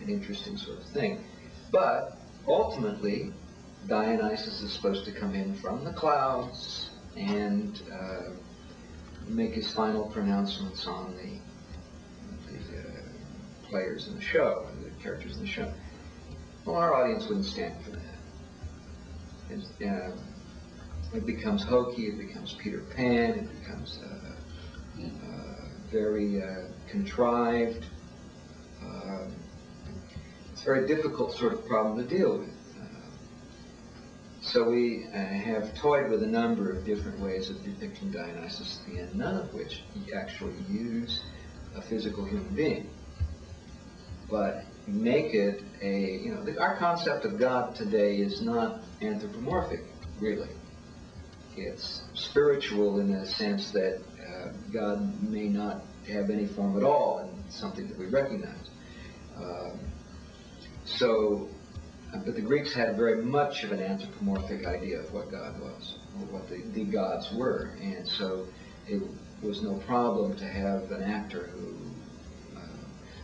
an interesting sort of thing. But ultimately, Dionysus is supposed to come in from the clouds and make his final pronouncements on the players in the show, the characters in the show. Well, our audience wouldn't stand for that. It becomes hokey, it becomes Peter Pan, it becomes very contrived. It's a very difficult sort of problem to deal with. So we have toyed with a number of different ways of depicting Dionysus at the end, none of which actually use a physical human being, but make it a, our concept of God today is not anthropomorphic, really. It's spiritual in the sense that God may not have any form at all, and it's something that we recognize. But the Greeks had very much of an anthropomorphic idea of what God was, or what the gods were, and so it was no problem to have an actor who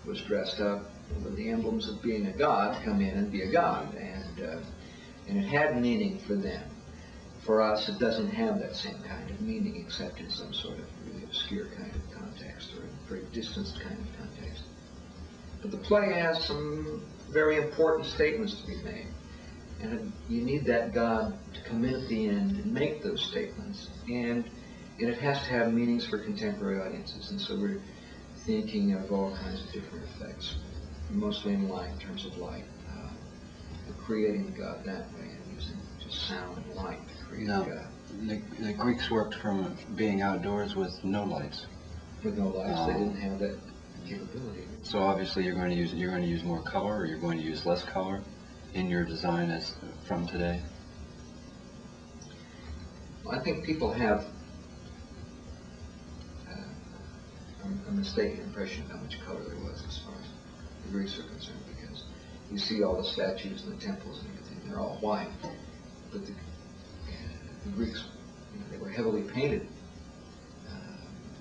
was dressed up with the emblems of being a god come in and be a god, and it had meaning for them. For us, it doesn't have that same kind of meaning, except in some sort of really obscure kind of context, or a very distanced kind of context. But the play has some very important statements to be made, and you need that God to come in at the end and make those statements, and it has to have meanings for contemporary audiences, and so we're thinking of all kinds of different effects, mostly in light, in terms of light, creating God that way, and using just sound and light to create God. The Greeks worked from being outdoors with no lights. With no lights, they didn't have that capability. So obviously you're going to use more color, or you're going to use less color in your design as from today. Well, I think people have a mistaken impression of how much color there was as far as the Greeks are concerned, because you see all the statues and the temples and everything, they're all white. But the Greeks, they were heavily painted,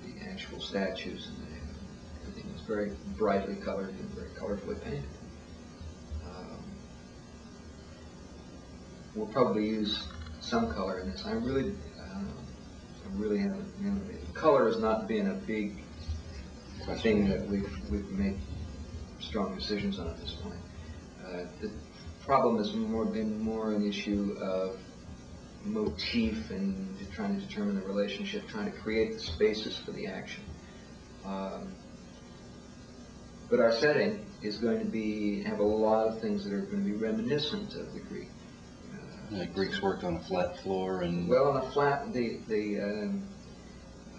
the actual statues, and everything was very brightly colored and very colorfully painted. We'll probably use some color in this. I really haven't, color has not been a big thing that we've made strong decisions on at this point. The problem has been more an issue of motif and trying to determine the relationship, trying to create the spaces for the action. But our setting is going to have a lot of things that are going to be reminiscent of the Greek. The Greeks worked on a flat floor, and well, on a flat, the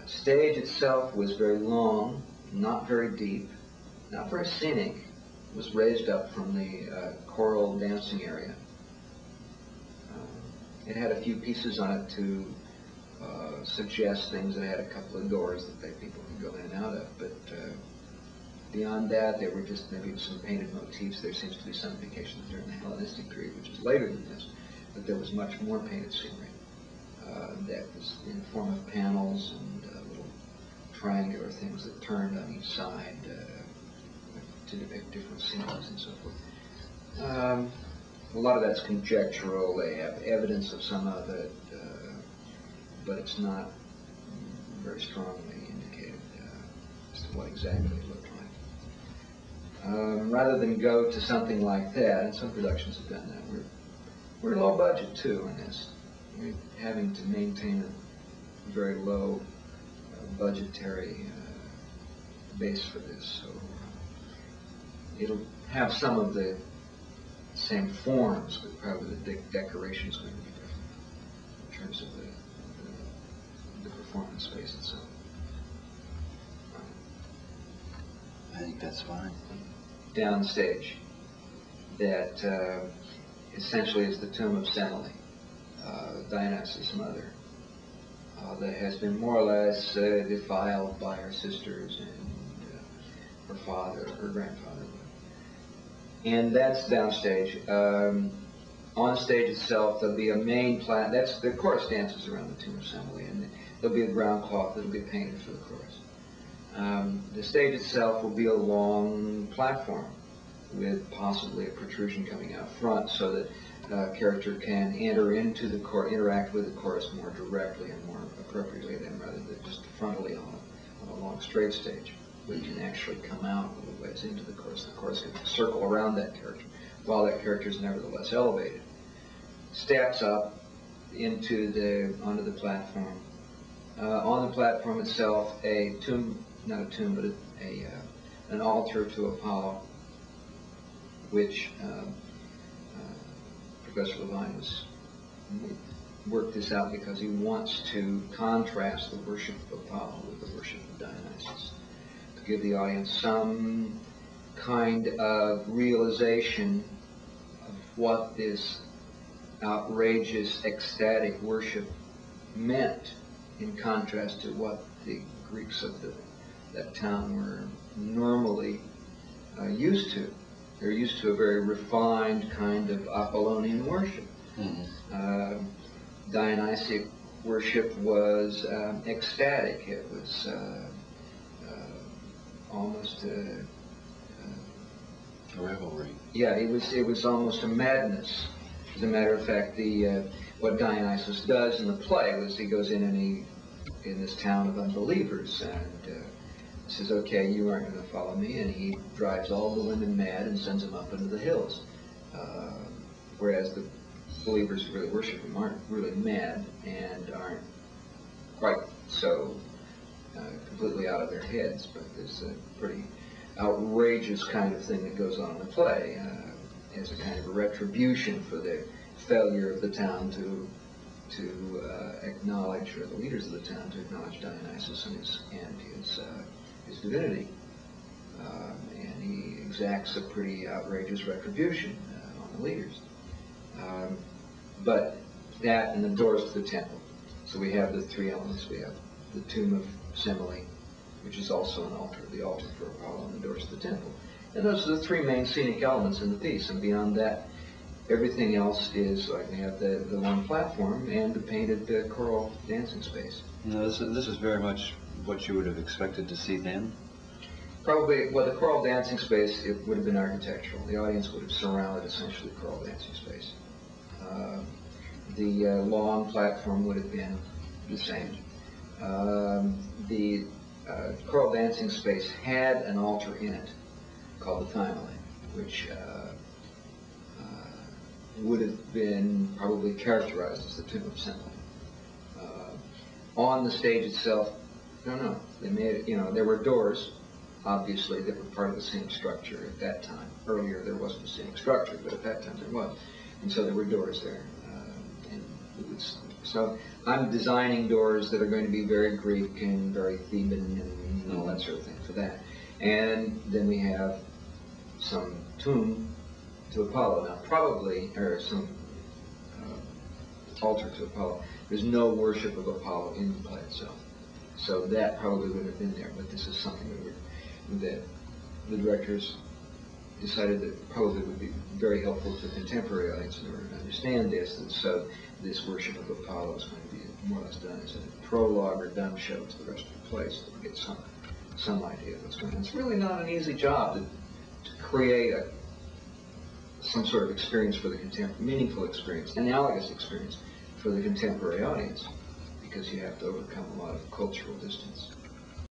stage itself was very long, not very deep, not very scenic. It was raised up from the choral dancing area. It had a few pieces on it to suggest things. It had a couple of doors that people could go in and out of, but beyond that, there were just maybe some painted motifs. There seems to be some indication that during the Hellenistic period, which is later than this, that there was much more painted scenery that was in the form of panels and little triangular things that turned on each side to depict different scenes and so forth. A lot of that's conjectural. They have evidence of some of it, but it's not very strongly indicated as to what exactly it looked like. Rather than go to something like that, and some productions have done that, we're low budget too in this. We're having to maintain a very low budgetary base for this, so it'll have some of the same forms, but probably the decoration is going to be different in terms of the performance space itself. I think that's fine. Downstage, that essentially is the tomb of Semele, Dionysus' mother, that has been more or less defiled by her sisters and her father, her grandfather. And that's downstage. On stage itself, there'll be a main that's the chorus dances around the tomb of Semele, and there'll be a ground cloth that'll be painted for the chorus. The stage itself will be a long platform with possibly a protrusion coming out front, so that character can enter into the chorus, interact with the chorus more directly and more appropriately than rather than just frontally on a long straight stage. We can actually come out a little ways into the chorus. The chorus can circle around that character, while that character is nevertheless elevated. Steps up onto the platform. On the platform itself, a tomb, not a tomb, but an altar to Apollo, which Professor Levine worked this out because he wants to contrast the worship of Apollo with the worship of Dionysus, to give the audience some kind of realization of what this outrageous, ecstatic worship meant, in contrast to what the Greeks of that town were normally used to. They're used to a very refined kind of Apollonian worship. Mm-hmm. Dionysic worship was ecstatic. It was almost a revelry. Yeah, it was almost a madness. As a matter of fact, what Dionysus does in the play was he goes in this town of unbelievers and says, okay, you aren't going to follow me, and he drives all the women mad and sends them up into the hills. Whereas the believers who really worship him aren't really mad and aren't quite so completely out of their heads, but there's a pretty outrageous kind of thing that goes on in the play as a kind of a retribution for the failure of the town to acknowledge, or the leaders of the town to acknowledge Dionysus and his divinity, and he exacts a pretty outrageous retribution on the leaders. But that and the doors to the temple. So we have the three elements. We have the tomb of Semele, which is also an altar, the altar for Apollo, and the doors to the temple. And those are the three main scenic elements in the piece. And beyond that, everything else is like we have the one platform and the painted choral dancing space. No, this is very much what you would have expected to see then? Probably, well, the choral dancing space, it would have been architectural. The audience would have surrounded essentially the choral dancing space. The long platform would have been the same. The choral dancing space had an altar in it called the thymele, which would have been probably characterized as the tomb of Semele. On the stage itself, no, they made it, there were doors, obviously, that were part of the scenic structure at that time. Earlier there wasn't a scenic structure, but at that time there was. And so there were doors there. So I'm designing doors that are going to be very Greek and very Theban and all that sort of thing for that. And then we have some tomb to Apollo. Now probably, or some altar to Apollo. There's no worship of Apollo in the play itself. So that probably would have been there, but this is something that the directors decided that probably would be very helpful to the contemporary audience in order to understand this, and so this worship of Apollo is going to be more or less done as a prologue or dumb show to the rest of the play, so we get some idea of what's going on. It's really not an easy job to create some sort of experience for the meaningful experience, analogous experience for the contemporary audience, because you have to overcome a lot of cultural distance.